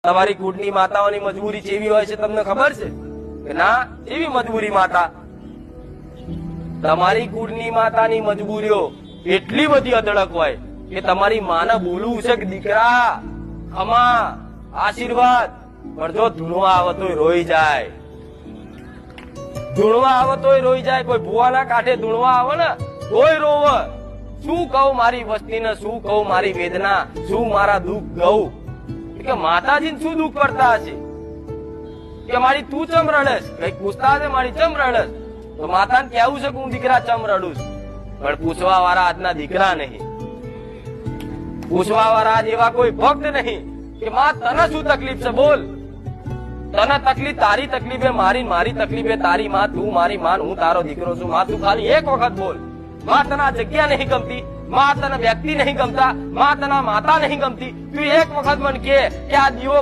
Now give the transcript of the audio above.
તમારી કુળની માતાઓની મજબૂરી કેવી હોય છે તમને ખબર છે કે ના? એવી મજબૂરી માતા, તમારી કુળની માતાની મજબૂરીઓ એટલી બધી અદળક હોય કે તમારી માને બોલવું છે કે દીકરા ખમા આશીર્વાદ, પણ જો ધૂણવા આવે તોય રોઈ જાય, ધૂણવા આવે તોય રોઈ જાય. કોઈ ભુવાના કાંઠે ધૂણવા આવે ને તોય રોવે. શું કહું મારી વસ્તીને, શું કહું મારી વેદના, શું મારા દુઃખ કહું? કે માતાજીને શું દુઃખ કરતા હશે કે મારી તું ચમ રડસ? કઈક પૂછતા હશે મારી ચમ રડસ? તો માતાને કેવું છે કે હું દીકરા ચમ રડું છું, પણ પૂછવા વાળા આજના દીકરા નહીં, પૂછવા વાળા આજ એવા કોઈ ભક્ત નહીં કે માં તને શું તકલીફ છે બોલ. તને તકલીફ, તારી તકલીફ મારી, મારી તકલીફ તારી. માં તું મારી માં, હું તારો દીકરો છું. માં તું ખાલી એક વખત બોલ. માં તને આ જગ્યા નહીં ગમતી, માં તને વ્યક્તિ નહીં ગમતા, માં તને માતા નહીં ગમતી, તું એક વખત મને કે આ દીવો